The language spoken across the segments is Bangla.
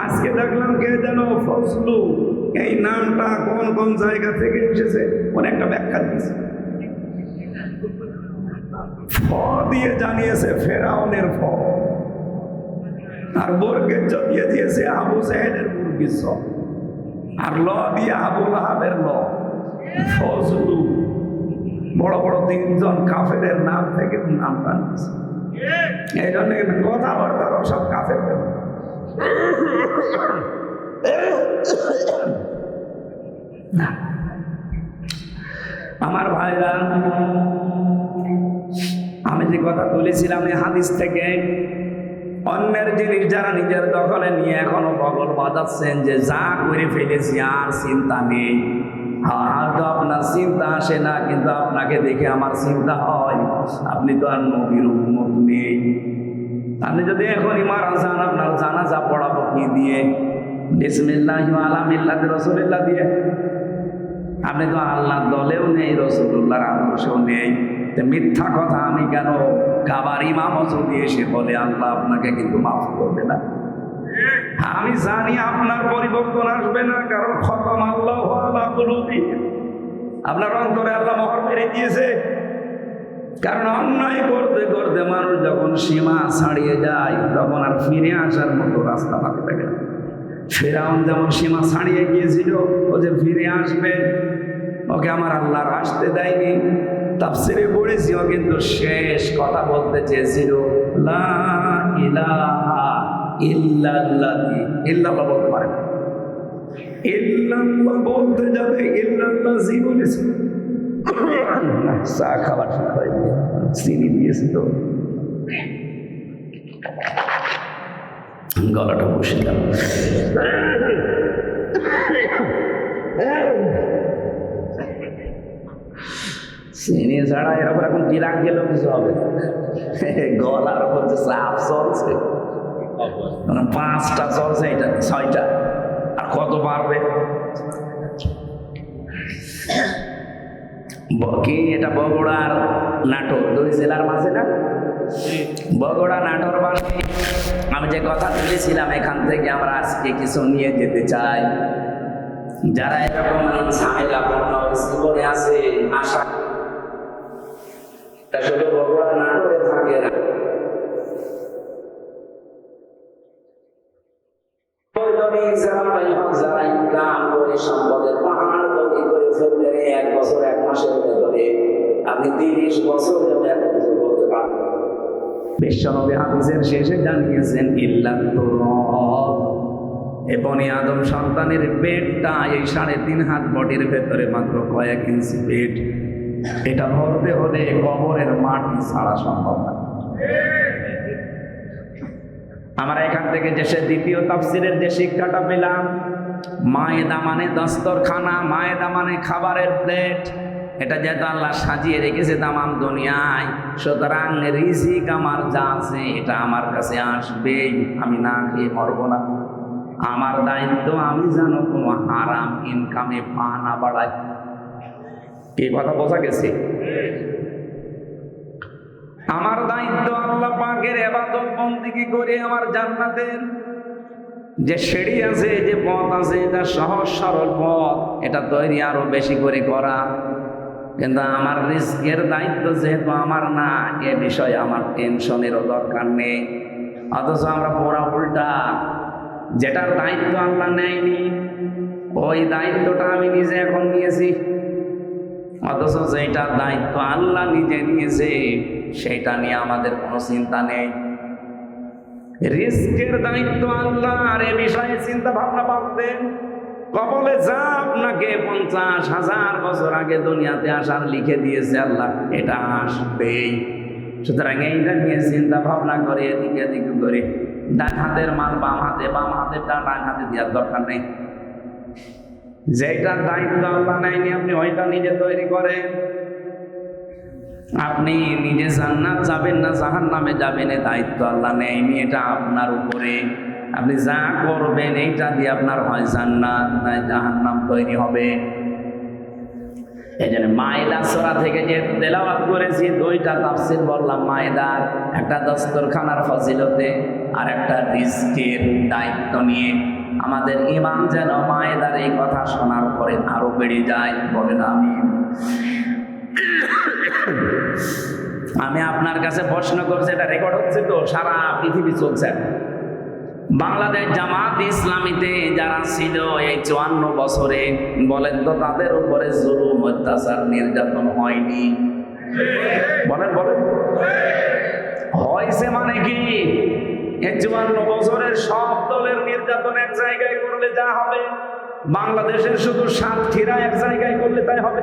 আজকে দেখলাম কে যেন ফজলু, এই নামটা কোন কোন জায়গা থেকে এসেছে অনেকটা ব্যাখ্যা দিয়েছে। ফ দিয়ে জানিয়েছে ফেরাউনের ফ, আর বর্গের জ দিয়ে দিয়েছে আবু জাহেলের মুরগির জ, আর ল দিয়ে আবু লাহাবের ল। ফজলু বড় বড় তিনজন কাফেরের নাম থেকে নামটা নিয়েছে। এই জন্য কথাবার্তারও সব কাফেরদের। আমার ভাইরা, আমি যে কথা বলেছিলাম এই হাদিস থেকে, অন্যের জিনিস যারা নিজের দখলে নিয়ে এখনো বগল বাজাচ্ছেন যে যা করে ফেলেছি আর চিন্তা নেই, হয়তো আপনার চিন্তা আসে না, কিন্তু আপনাকে দেখে আমার চিন্তা হয় আপনি তো আর নবীর উম্মত নেই। আপনি যদি এখনই মারা যান, আপনার জানাজা পড়াবো কি দিয়ে? বিসমিল্লাহি আলা মিল্লাতি রাসূলিল্লাহ দিয়ে। আপনি তো আল্লাহর দলেও নেই, রাসূলুল্লাহর আদর্শেও নেই। মিথ্যা কথা আমি কেন? কাবার ইমামও যদি এসে বলে আল্লাহ আপনাকে কিন্তু মাফ করবে না। আমি জানি আপনার পরিবর্তন আসবে না, কারণ খতম আল্লাহু আলা কুলুবিহিম, আপনার অন্তরে আল্লাহ মোহর মেরে দিয়েছে। কারণ অন্যায় করতে করতে মানুষ যখন সীমা ছাড়িয়ে যায় তখন আর ফিরে আসার মতো রাস্তা বাকি থাকে না। ফিরআউন যেমন সীমা ছাড়িয়ে গিয়েছিল, ও যে ফিরে আসবে ওকে আমার আল্লাহর আসতে দেয়নি। তাফসীরে পড়েছি ও কিন্তু শেষ কথা বলতে চেয়েছিল লা ইলাহা ইল্লাল্লাহি, ইল্লাল্লাহ বলতে পারে না, ইল্লাল্লাহ বলতে যাবে ইল্লাল্লাহি বলেছে। চা খাওয়া ঠিক হয়নি, চিনি দিয়েছি তো গলাটা বসে গেল। চিনি ছাড়া এরকম এখন চিরাগ গেলেও কিছু হবে, গলার উপর যে চাপ চলছে, 5টা চলছে, এটা 6টা, আর কত পারবে কি? এটা বগুড়ার নাটোর, 2 জেলার মাঝে না, বগুড়া নাটোর বাসী। আমি যে কথা বলেছিলাম এখান থেকে আমরা আজকে কিছু নিয়ে যেতে চাই। যারা এরকম ঝামেলাপূর্ণ জীবনে আছে, আশা শুধু বগুড়া নাটোরে থাকে না, যারা ইনকাম করে সম্পদের পাহাড় তৈরি করে ফেলবে 1 বছর 1 মাসের ভেতরে, আপনি 30 বছর ধরে এত কিছু করতে পারবেন। বিশ্বনবী হাদিসের শেষে জানিয়েছেন বনি আদম সন্তানের পেটটা এই 3.5 হাত বডির ভেতরে মাত্র কয়েক ইঞ্চি পেট, এটা ভরতে হলে কবরের মাটি ছাড়া সম্ভব না। আমরা এখান থেকে যে দ্বিতীয় তাফসীরের যে শিক্ষাটা পেলাম, মায়েদা মানে দস্তরখানা, মায়েদা মানে খাবারের প্লেট, এটা যেহেতু আল্লাহ সাজিয়ে রেখেছে তামাম দুনিয়ায়, সুতরাং রিজিক আমার যা আছে এটা আমার কাছে আসবেই, আমি না খেয়ে মরবো না। আমার দায়িত্ব আমি যেন কোনো হারাম ইনকামে পা না বাড়াই। কি কথা বোঝা গেছে? আমার দায়িত্ব আল্লাহ পাকের ইবাদত বন্দেগী করে আমার জান্নাতের যে সিঁড়ি আছে, যে পথ আছে, এটা সহজ সরল পথ, এটা তৈরি আরো বেশি করে করা। কিন্তু আমার রিস্কের দায়িত্ব যেহেতু আমার না, এ বিষয়ে আমার টেনশনেরও দরকার নেই। অথচ আমরা পুরা উল্টা, যেটার দায়িত্ব আল্লাহ নেয়নি ওই দায়িত্বটা আমি নিজে এখন নিয়েছি, অথচ যেটার দায়িত্ব আল্লাহ নিজে নিয়েছে সেটা নিয়ে আমাদের কোনো চিন্তা নেই। রিস্কের দায়িত্ব আল্লাহ, আর এ বিষয়ে চিন্তা ভাবনা বাদ দেন। কবলে যা আপনাকে 50,000 বছর আগে দুনিয়াতে আসার লিখে দিয়েছে আল্লাহ, এটা আসবেই। সুতরাং এইটা নিয়ে চিন্তা ভাবনা করে এদিকে এদিকে করে ডান হাতের মাল বাম হাতে, বাম হাতের ডান হাতে দেওয়ার দরকার নেই। যেটার দায়িত্ব আল্লাহ নেয়নি আপনি ওইটা নিজে তৈরি করেন। আপনি নিজে জান্নাত যাবেন না জাহান্নামে যাবেন এ দায়িত্ব আল্লাহ নেয়নি, এটা আপনার উপরে। আপনি যা করবেন এইটা দিয়ে আপনার হয় জান্নাত না জাহান্নাম তৈরি হবে। এই জন্য মায়েদা সূরা থেকে যে তেলাওয়াত করেছি, দুইটা তাফসীর বললাম মায়েদার, একটা দস্তরখানার ফজিলতে আর একটা রিজকের দায়িত্ব নিয়ে। আমাদের ঈমান যেন মায়েদার এই কথা শোনার পরে আরো বেড়ে যায়, বলেন আমিন। আমি আপনার কাছে প্রশ্ন করছি, এটা রেকর্ড হচ্ছে তো, সারা পৃথিবী চলছে। বাংলাদেশ জামাত ইসলামীতে যারা ছিল এই 54 বছরে, বলেন তো তাদের উপরে জুলুম, অত্যাচার, নির্যাতন হয়নি? বলেন বলেন, হয়েছে মানে কি? এই 54 বছরের সব দলের নির্যাতন এক জায়গায় করলে যা হবে, বাংলাদেশের শুধু সাতক্ষীরা এক জায়গায় করলে তাই হবে।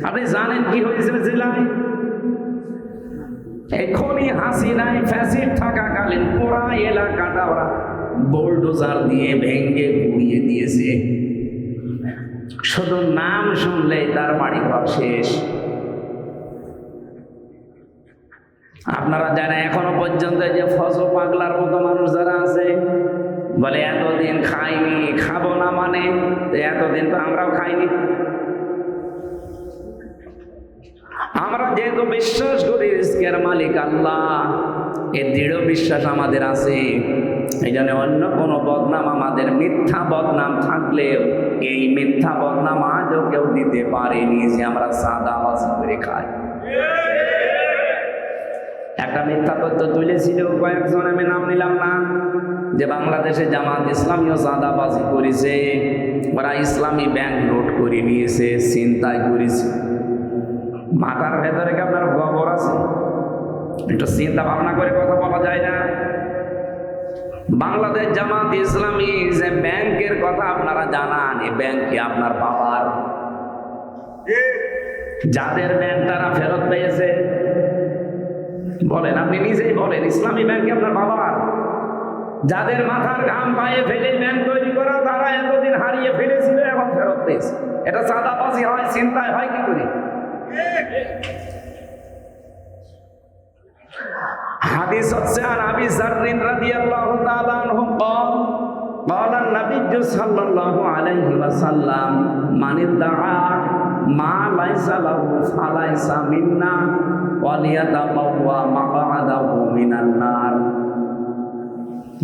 আপনি জানেন কি হয়েছে জেলায়? এখনই হাসিনায় ফ্যাসিড থাকাকালীন পুরা এলাকাটা ওরা বোলডোজার দিয়ে ভেঙ্গে গুড়িয়ে দিয়েছে। শুধু নাম শুনলেই তার বাড়ি ঘর শেষ। আপনারা জানেন এখনো পর্যন্ত যে ফজল পাগলার মতো মানুষ যারা আছে, বলে এতদিন খাইনি, খাবো না, মানে এতদিন তো আমরাও খাইনি। আমরা যেহেতু বিশ্বাস করি রিজকের মালিক আল্লাহ, এই দৃঢ় বিশ্বাস আমাদের আছে, এই জন্য অন্য কোনো বদনাম আমাদের, মিথ্যা বদনাম থাকলেও এই মিথ্যা বদনাম আজও কেউ দিতে পারেনি যে আমরা সাদাবাজি করে খাই। একটা মিথ্যা তথ্য তুলেছিল কয়েকজন, আমি নাম নিলাম না, যে বাংলাদেশে জামাত ইসলামীও সাদাবাজি করেছে, ওরা ইসলামী ব্যাংক লুট করে নিয়েছে, ছিনতাই করেছে। মাথার ভেতরে কি আপনার গোবর আছে? একটু চিন্তা ভাবনা করে কথা বলা যায় না? বাংলাদেশ জামাত ইসলামী যে ব্যাংকের কথা আপনারা জানান, এই ব্যাংক কি আপনার বাবার? যাদের ব্যাংক তারা ফেরত পেয়েছে, বলেন, আপনি নিজেই বলেন, ইসলামী ব্যাংক আপনার বাবার? যাদের মাথার ঘাম পায়ে ফেলে ব্যাংক তৈরি করা, তারা এতদিন হারিয়ে ফেলেছিল, এখন ফেরত পেয়েছে। এটা চাঁদাবাজি হয়, চিন্তায় হয় কি করে? হাদিস হচ্ছে আর আবি যাররিন রাদিয়াল্লাহু তাআলা আনহু قال قال النبي صلى الله عليه وسلم من ادعى ما ليس له فليس منا وليتبوأ مقعده من النار।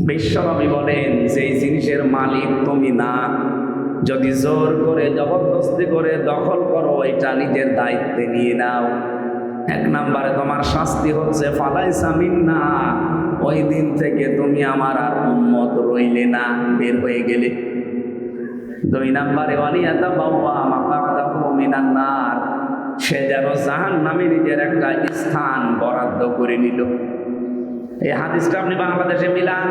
বিশ্বনবী বলেন, যেই জিনিসের মালিক তুমি না, যদি জোর করে জবরদস্তি করে দখল করো, এটা নিজের দায়িত্বে নিয়ে নাও, এক নম্বরে তোমার শাস্তি হচ্ছে ফালাইসা মিন্না, ওই দিন থেকে তুমি আমার আর উম্মত রইলে না, বের হয়ে গেলে। দুই নম্বরে ওয়ালিয়াতাবাওয়া মাকআদাহু মিনান নার, সে যেন জাহান্নামে নিজের একটা স্থান বরাদ্দ করে নিল। এই হাদিসটা আপনি বাংলাদেশে মিলান,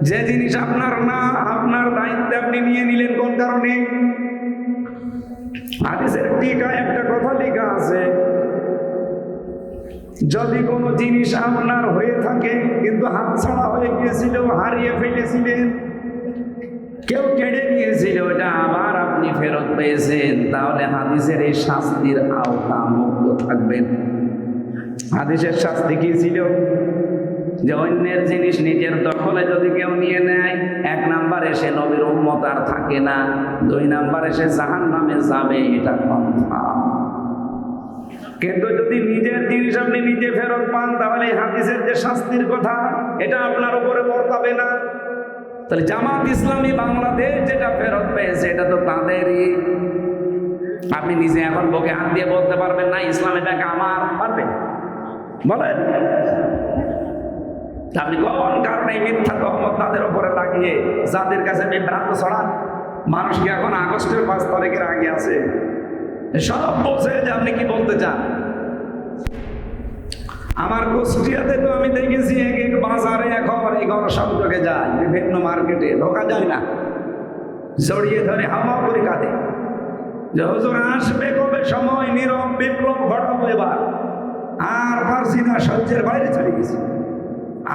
যে জিনিস আপনার না, আপনার দায়িত্বে আপনি নিয়ে নিলেন, কোন কারণে? হাদিসের টিকায় একটা কথা লেখা আছে, যদি কোনো জিনিস আপনার হয়ে থাকে কিন্তু হাতছাড়া হয়ে গিয়েছিল, হারিয়ে ফেলেছিলেন, কেউ কেড়ে নিয়েছিল, এটা আবার আপনি ফেরত পেয়েছেন, তাহলে হাদিসের এই শাস্তির আওতা মুক্ত থাকবেন। হাদিসের শাস্তি কি ছিল? যে অন্যের জিনিস নিজের দখলে যদি কেউ নিয়ে নেয়, এক নাম্বারে সে নবীর উম্মত আর থাকে না, দুই নাম্বারে সে জাহান্নামে যাবে, এটা কনফার্ম। কিন্তু যদি নিজের জিনিস আপনি নিজে ফেরত পান, তাহলে হাদিসের যে শাস্তির কথা, এটা আপনার উপরে বর্তাবে না। তাহলে জামাত ইসলামী বাংলাদেশ যেটা ফেরত পেয়েছে, এটা তো তাদেরই। আপনি নিজে এখন বুকে হাত দিয়ে বলতে পারবেন না ইসলামী ব্যাংক আমার? পারবেন? বলেন। আপনি কোন কারণে মিথ্যা তহমত তাদের উপরে লাগিয়ে যাদের কাছে বিভ্রান্ত ছড়ান? মানুষ কি এখন আগস্টের 5 তারিখের আগে আছে? সব বলছে যে আপনি কি বলতে চান। আমার কুষ্টিয়াতে তো আমি দেখেছি এক এক বাজারে এখন এই গণসংযোগে যায়, বিভিন্ন মার্কেটে ঢোকা যায় না, জড়িয়ে ধরে হাওয়া করে কাঁদে যে হুজুর আসবে কবে সময়, নীরব বিপ্লব ঘটাবো এবার। আর পারছি না, সহ্যের বাইরে চলে গেছি।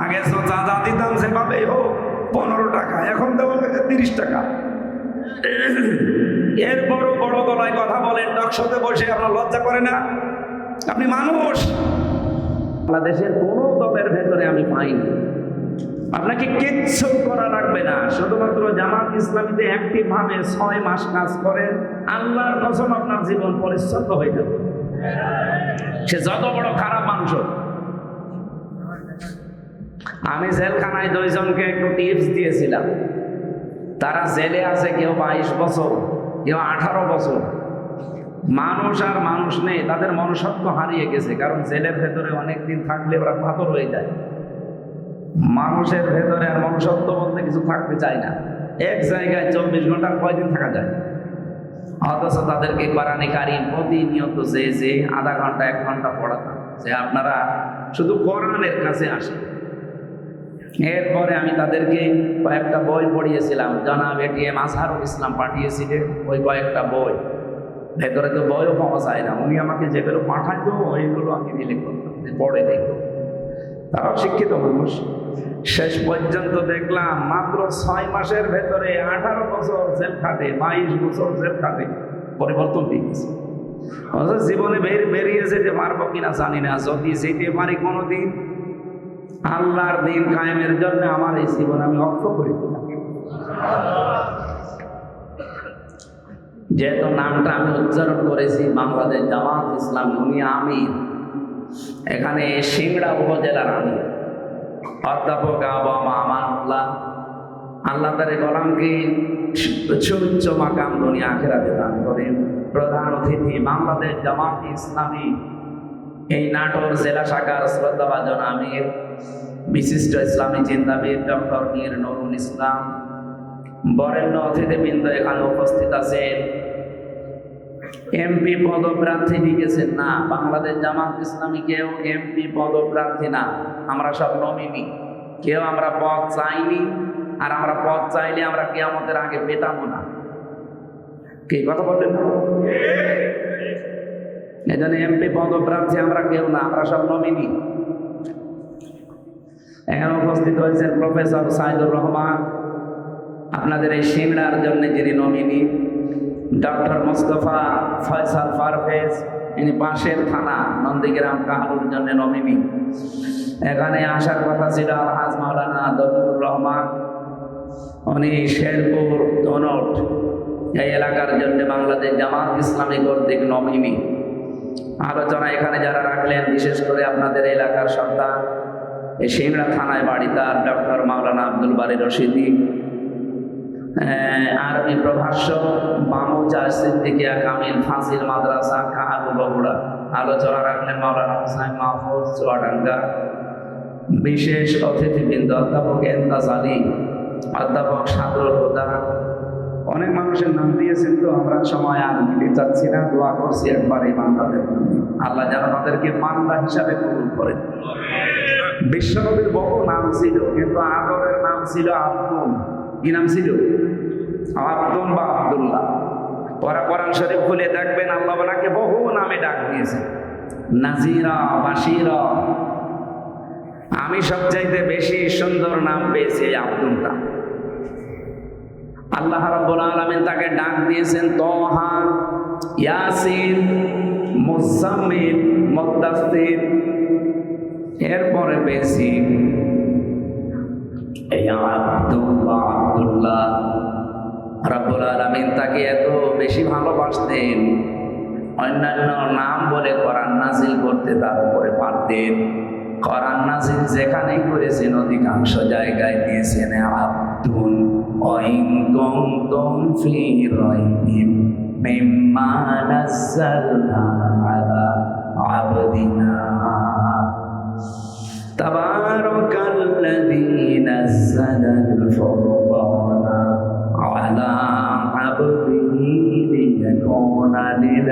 আগে তো যা যা দিতাম সেভাবে হোক 15 টাকা, এখন দেওয়া লাগে 30 টাকা। এরপরও বড় গলায় কথা বলেন, টকশোতে বসে, আপনার লজ্জা করে না? আপনি মানুষ। বাংলাদেশের কোনো দলের ভেতরে আমি পাইনি আপনাকে কিচ্ছু করা লাগবে না, শুধুমাত্র জামাত ইসলামীতে অ্যাক্টিভ ভাবে 6 মাস কাজ করেন, আল্লাহর কসম আপনার জীবন পরিচ্ছন্ন হয়ে যাবে। সে যত বড় খারাপ মানুষ হোক। আমি জেলখানায় 2 জনকে একটু টিপস দিয়েছিলাম। তারা জেলে আছে, কেউ 22 বছর, কেউ 18 বছর। মানুষ আর মানুষ নেই, তাদের মনুষ্যত্ব হারিয়ে গেছে। কারণ জেলের ভেতরে অনেকদিন থাকলে ওরা পাথর হয়ে যায়। মানুষের ভেতরে আর মনুষ্যত্ব বলতে কিছু থাকতে চায় না। এক জায়গায় 24 ঘন্টার কয়দিন থাকা যায়? অথচ তাদেরকে কোরআনে কারীম প্রতিনিয়ত যে আধা ঘন্টা 1 ঘন্টা পড়াতাম যে আপনারা শুধু কোরআনের কাছে আসেন। এরপরে আমি তাদেরকে কয়েকটা বই পড়িয়েছিলাম, জনাব এটিএম আজহারুল ইসলাম পাঠিয়েছিলেন ওই কয়েকটা বই। ভেতরে তো বইও পাওয়া যায় না, উনি আমাকে যেগুলো পাঠাইতো ওইগুলো আমি রিলে করতাম, পড়ে দেখো। তারাও শিক্ষিত মানুষ। শেষ পর্যন্ত দেখলাম মাত্র 6 মাসের ভেতরে 18 বছর জেল খাটে, 22 বছর জেল খাটে, পরিবর্তন হয়ে গেছে। জীবনে বেরিয়ে যেতে পারবো কিনা জানি না। যদি যেতে পারি কোনোদিন, আল্লাহর দিন কায়েমের জন্য আমার এই জীবন আমি অক্ষ করি কিনা। যেহেতু নামটা আমি উচ্চারণ করেছি, বাংলাদেশ জামাত ইসলামী, উনি আমির, এখানে সিংড়া উপজেলার আমির অধ্যাপক আবু আমানুল্লাহ। আল্লাহ তার গোলামকে উচ্চ মাকাম দুনিয়া আখিরাতে দান করেন। প্রধান অতিথি বাংলাদেশ জামাত ইসলামী এই নাটোর জেলা শাখার শ্রদ্ধাভাজন আমির, বিশিষ্ট ইসলামী চিন্তাবিদ ডক্টর মীর নুরুল ইসলাম। বরেণ্য অতিথিবৃন্দ এখানে উপস্থিত আছেন। এমপি পদপ্রার্থী লিখেছেন না, বাংলাদেশ জামাত ইসলামী কেউ এমপি পদপ্রার্থী না, আমরা সব নমিনি। কেউ আমরা পদ চাইনি, আর আমরা পদ চাইলে আমরা কিয়ামতের আগে পেতামও না। কি কথা বললেন? এজন্য এমপি পদপ্রার্থী আমরা কেউ না, আমরা সব নমিনি। এখানে উপস্থিত হয়েছেন প্রফেসর সাইদুর রহমান, আপনাদের এই সিংড়ার জন্য যিনি নমিনি। ডক্টর মোস্তফা ফয়সাল পারভেজ, ইনি পাশের থানা নন্দীগ্রাম কাহালুর জন্য নমিনি। এখানে আসার কথা ছিল আলহাজ মাওলানা দবিবুর রহমান, উনি শেরপুর ধনট এই এলাকার জন্য বাংলাদেশ জামাত ইসলামী কর্তৃক নমিনি। আলোচনা এখানে যারা রাখলেন, বিশেষ করে আপনাদের এলাকার সন্তান, এই সিংড়া থানায় বাড়ি তার ডক্টর মাওলানা আব্দুল বারী রশিদি। আরবি প্রভাষ্য মামুজা সিদ্দিকিয়া কামিল ফাজিল মাদ্রাসা কাহালু বগুড়া। আলোচনা রাখলেন মাওলানা হুসাইন মাহফুজ চুয়াডাঙ্গা। বিশেষ অতিথিবৃন্দ অধ্যাপক এন্তাজ আলী, অধ্যাপক সাদরুল হুদা। অনেক মানুষের নাম দিয়েছেন, তো আমরা সময় আর নিতে চাচ্ছি না। দোয়া করছি একবার এই বান্দাদের জন্য, আল্লাহ যেন তাদেরকে বান্দা হিসাবে কবুল করেন। বিশ্বনবীর বহু নাম ছিল, কিন্তু আদরের নাম ছিল আব্দুল। কি নাম ছিল? আব্দুল বা আব্দুল্লাহ। ওরা কোরআন শরীফ খুলে দেখবেন, আল্লাহ ওনাকে বহু নামে ডাক দিয়েছে, নাজিরা, বাশিরা। আমি সবচাইতে বেশি সুন্দর নাম পেয়েছি আব্দুলটা। আল্লাহ রাব্বুল আলামিন তাকে ডাক দিয়েছেন তাহা, ইয়াসিন, মুজাম্মিল, মুদ্দাসসির। এরপরে পেয়েছি এই আব্দুল্লাহ। আব্দুল্লাহ রাব্বুল আলামিন তাকে এত বেশি ভালোবাসতেন, অন্যান্য নাম বলে কোরআন নাজিল করতে তার উপরে পারতেন। কোরআন নাজিল যেখানেই করেছেন অধিকাংশ জায়গায় দিয়েছেন আব্দুল। ওয়াইন কুনতুম ফি রাইবিম মিম্মা নাযালনা আলা আবদিনা তাবারাকাল্লাযী নাযালাল ফুরকানা আলা আবদিহি লিয়াকুনা লিল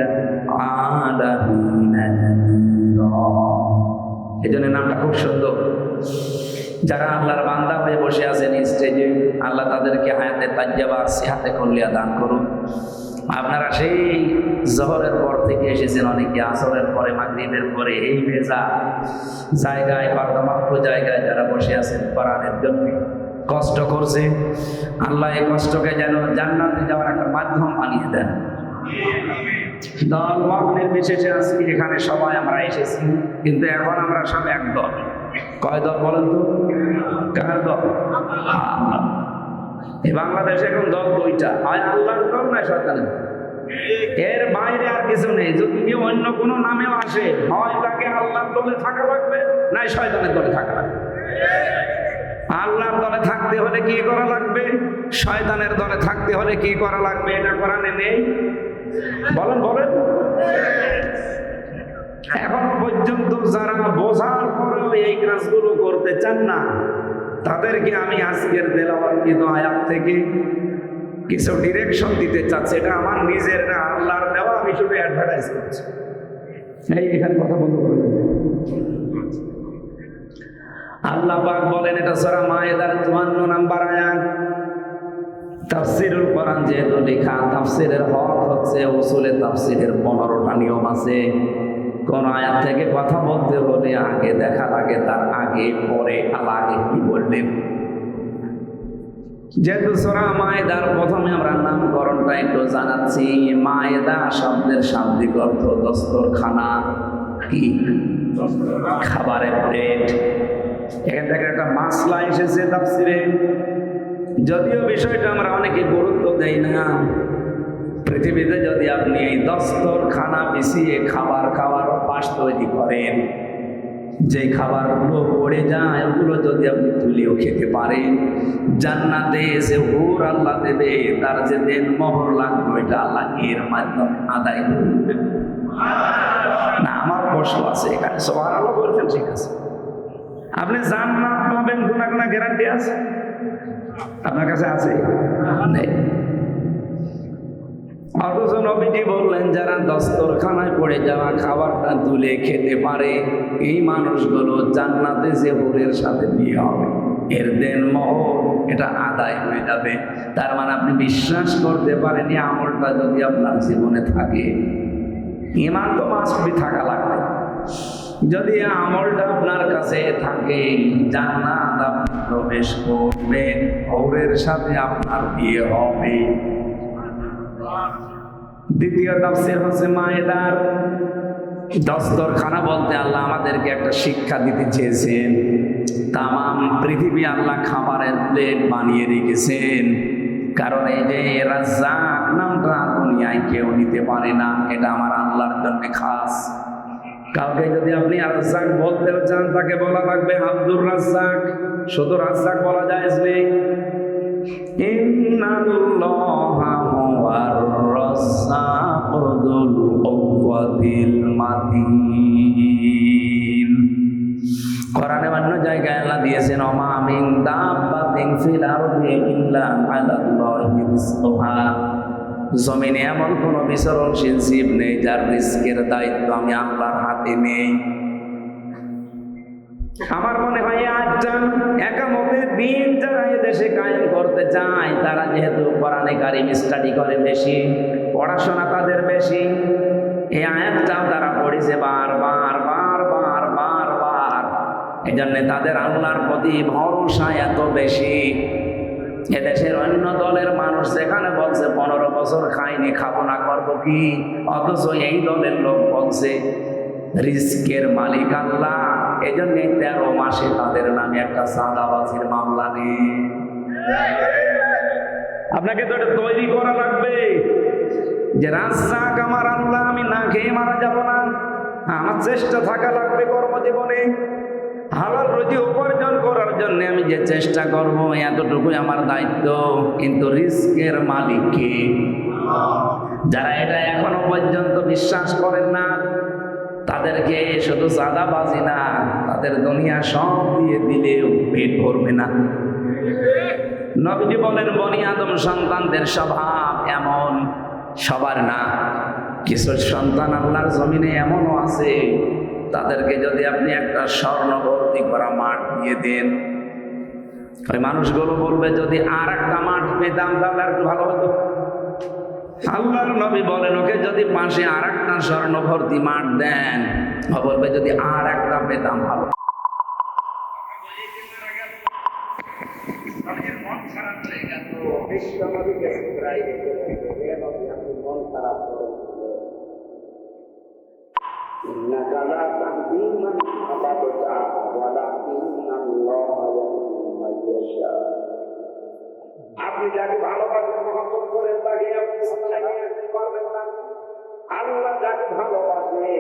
আলামিনা নাযীরা। এজন্য নামটা খুব সুন্দর। যারা আল্লাহর বান্দা হয়ে বসে আছেন স্টেজে, আল্লাহ তাদেরকে হায়াতে তাজ্জাবা সিহাতে কল্লিয়া দান করুন। আপনারা সেই জহরের পর থেকে এসেছেন, অনেকে আসরের পরে, মাগরিবের পরে, এই ভেজা জায়গায়, কর্দমাক্ষ জায়গায় যারা বসে আছেন কোরআনের জন্য কষ্ট করছে। আল্লাহ এই কষ্টকে যেন জান্নাতে যাওয়ার একটা মাধ্যম বানিয়ে দেন। দল মত নির্বিশেষে আজকে এখানে সবাই আমরা এসেছি, কিন্তু এখন আমরা সব এক দল। কয় দল বলেন তো? কার দল? আল্লাহ। এই বাংলাদেশে এখন দল দুইটা, হয় আল্লাহর দল না শয়তানের। এর বাইরে আর কিছু নেই। যদি কেউ অন্য কোনো নামেও আসে, হয় তাকে আল্লাহর দলে থাকা লাগবে, না শয়তানের দলে থাকা লাগবে। আল্লাহর দলে থাকতে হলে কি করা লাগবে, শয়তানের দলে থাকতে হলে কি করা লাগবে, এটা কোরআনে নেই। বলেন বলেন। এখনো পর্যন্ত যারা বোঝার পরেও এই কাজগুলো করতে চান না, তাদেরকে আমি আজকের তেলাওয়াতকৃত আয়াত থেকে কিছু ডিরেকশন দিতে চাচ্ছি। এটা আমার নিজের না, আল্লাহর দেওয়া, আমি শুধু অ্যাডভার্টাইজ করছি। এখানে কথা বন্ধ করে দেবেন। আল্লাহ পাক বলেন, এটা সূরা মায়েদার 54 নম্বর আয়াত। তাফসীরুল কোরআন যেহেতু লেখা, তাফসীরের হক হচ্ছে উসুলে তাফসীরের 15টা নিয়ম আছে। কোন আয়াত থেকে কথা বলতে হলে আগে দেখা লাগে তার আগে পরে আগে কি বললেন। যেহেতু সূরা মায়েদার প্রথমে আমরা নামকরণটা একটু জানাচ্ছি। মায়েদা শব্দের শাব্দিক অর্থ দস্তরখানা, কি খাবারের প্লেট। এখান থেকে একটা মাসলা এসেছে তাফসীরে, যদিও বিষয়টা আমরা অনেকে গুরুত্ব দেই না। পৃথিবীতে যদি আপনি এই দস্তরখানা বিছিয়ে খাবার খাওয়ার অভ্যাস তৈরি করেন, যে খাবারগুলো পড়ে যায় ওগুলো যদি আপনি তুলেও খেতে পারেন, জান্নাতে এসে হুর আল্লাহ দেবে, তার যে দেন মোহর লাগবে ওইটা আল্লাহ এর মাধ্যমে আদায় করে দেবেন। না, আমার প্রশ্ন আছে এখানে, সুবহানাল্লাহ বলছেন, ঠিক আছে। আপনি জান্নাত পাবেন কোন না গ্যারান্টি আছে? আপনার কাছে আছে? নেই। অথচ নবীজি বললেন, যারা দস্তরখানায় পড়ে যাওয়া খাবারটা তুলে খেতে পারে, এই মানুষগুলো জান্নাতে যে হুরের সাথে বিয়ে হবে, এর দেন মোহর এটা আদায় হয়ে যাবে। তার মানে আপনি বিশ্বাস করতে পারেন, এই আমলটা যদি আপনার জীবনে থাকে, ঈমান তো মাস্টবি থাকা লাগবে। যদি আমলটা আপনার কাছে থাকে, জান্নাত আপনি প্রবেশ করবেন, হুরের সাথে আপনার বিয়ে হবে। দ্বিতীয় তাফসীর হচ্ছে মায়েদার দস্তরখানা বলতে আল্লাহ আমাদেরকে একটা শিক্ষা দিতে চেয়েছেন। তামাম পৃথিবী আল্লাহ খাবারের প্লেট বানিয়ে রেখেছেন, কারণ এই যে রাজ্জাক নামটা দুনিয়ায় কেউ নিতে পারে না, এটা আমার আল্লাহর জন্য খাস। কাউকে যদি আপনি রাজ্জাক বলতেও চান, তাকে বলা লাগবে আব্দুর রাজ্জাক, শুধু রাজ্জাক বলা যায় নেই। ইন্নাল্লাহা হুয়ার রাজ্জাকু যুল কুওয়াতিল মাতিন। কোরআনে অন্য জায়গায় আল্লাহ দিয়েছেন, ওমা মিন দাব্বাতিন ফিল আরদি ইল্লা আলাল্লাহি রিজকুহা। জমিনে এমন কোন বিচরণশীল জীব নেই যার রিজকের দায়িত্ব আমি আল্লাহর হাতে নেই। আমার মনে হয় আজটা একামতের দিন যারা এদেশে কায়েম করতে চায়, তারা যেহেতু কোরআনে কারিম স্টাডি করে বেশি, পড়াশোনা তাদের বেশি, এই আয়াতটাও তারা পড়েছে বারবার বারবার বারবার। এই জন্য তাদের আল্লাহর প্রতি ভরসা এত বেশি। এদেশের অন্য দলের মানুষ সেখানে বলছে 15 বছর খাইনি, খাবো না, করবো কি? অথচ এই দলের লোক বলছে রিজকের মালিক আল্লাহ। এই জন্য 13 মাসে তাদের নামে একটা চাঁদাবাজির মামলা নেই। আপনাকে তো এটা তৈরি করা লাগবে যে রাজ্জাক আমার আল্লাহ, আমি না খেয়ে মারা যাব না। আমার চেষ্টা থাকা লাগবে কর্মজীবনে হালাল রুজি উপার্জন করার জন্য। আমি যে চেষ্টা করব এতটুকুই আমার দায়িত্ব, কিন্তু রিজকের মালিক কে? যারা এটা এখনো পর্যন্ত বিশ্বাস করেন না, তাদেরকে শুধু চাঁদাবাজি না, তাদের দুনিয়া সব দিয়ে দিলেও পেট ভরবে না। নবীজি বলেন, বনি আদম সন্তানদের স্বভাব এমন, সবার না, কিছু সন্তান আল্লাহর জমিনে এমনও আছে, তাদেরকে যদি আপনি একটা স্বর্ণ ভর্তি করা মাঠ দিয়ে দেন, ওই মানুষগুলো বলবে যদি আর একটা মাঠ পেতাম তাহলে আর একটু ভালো হতো। আল্লাহর নবী বলেন, ওকে যদি পাশে আর একটা স্বর্ণ ভর্তি মাঠ দেন, ও বলবে যদি আর একটা পেতাম ভালো। ইন্নাকা লা তাহদি মান আহবাবতা ওয়ালাকিন্নাল্লাহা ইয়াহদি মান ইয়াশা। আপনি যাকে ভালোবাসেন, মহব্বত করেন, তাকে আপনি সামনে পারবেন না। আল্লাহ যাকে ভালোবাসে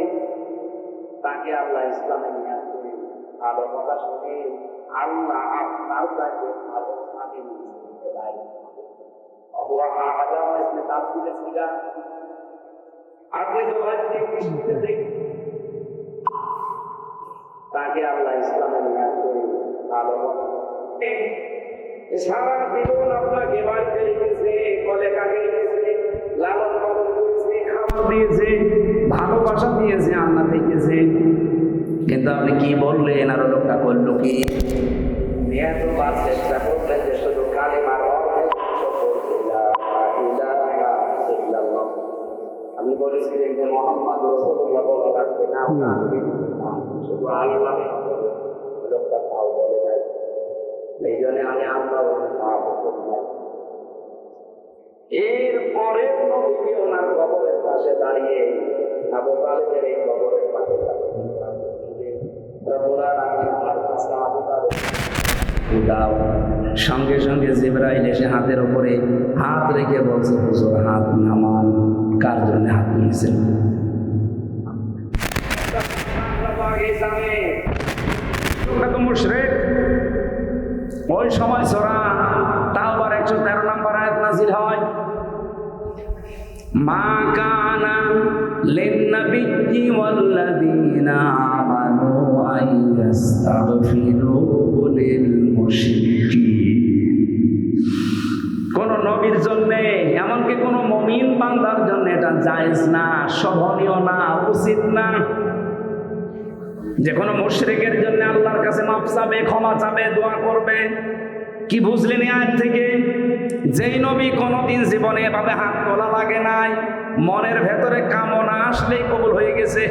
তাকে আল্লাহ ইসলামে নিয়ে আসবে। ভালো কথা শুনে আল্লাহ আপনার কাছে ভালো স্বামী নিতে দেয়। আপনি তো তাকে আল্লাহ ইসলামে নিয়ে আসবে। ভালো সারা জীবন আপনাকে বাড়িতে রেখেছে, কলে কাকে রেখেছে, লালন পালন করেছে, খাবার দিয়েছে, ভালোবাসা দিয়েছে, আল্লাহ দেখেছে। কিন্তু আপনি কি বললেন? আর লোকটা করলো কি? এতবার চেষ্টা করলেন যে শুধু কালিমার অর্থ আপনি বলেছিলেন যে মোহাম্মদ রাসূলুল্লাহ বলা লাগবে না, শুধু আল্লাহ। লোকটা তাও বলে নাই। এই জন্য আমি আল্লাহ এরপরে নবী ওনার কবরের পাশে দাঁড়িয়ে আবু তালেবের এই কবরের পাশে সঙ্গে সঙ্গে জিবরাইল এসে হাতের উপরে হাত রেখে বলছে, হুজুর হাত নামান। কার জন্য হাত নিয়েছেন? মুশরিক। ওই সময় সূরা তাওবার 113 নম্বর আয়াত নাযিল হয়, মা কানা লিন-নাবিয়্যি ওয়াল্লাযীনা আমানু আইয়াস্তাগফিরু লিল-মুশরিকিন। কোন নবীর জন্য, এমনকি কোন মুমিন বান্দার জন্য এটা জায়েজ না, শোভনীয় না, উচিত না যে কোনো মুশরিকের জন্য আল্লাহর কাছে মাফ চাবে, ক্ষমা চাবে, দোয়া করবে। কি বুঝলেন এই আয়াত থেকে? যেই নবী কোনোদিন জীবনে এভাবে হাত তোলা লাগে নাই, মনের ভেতরে কামনা আসলেই কবুল হয়ে গেছে।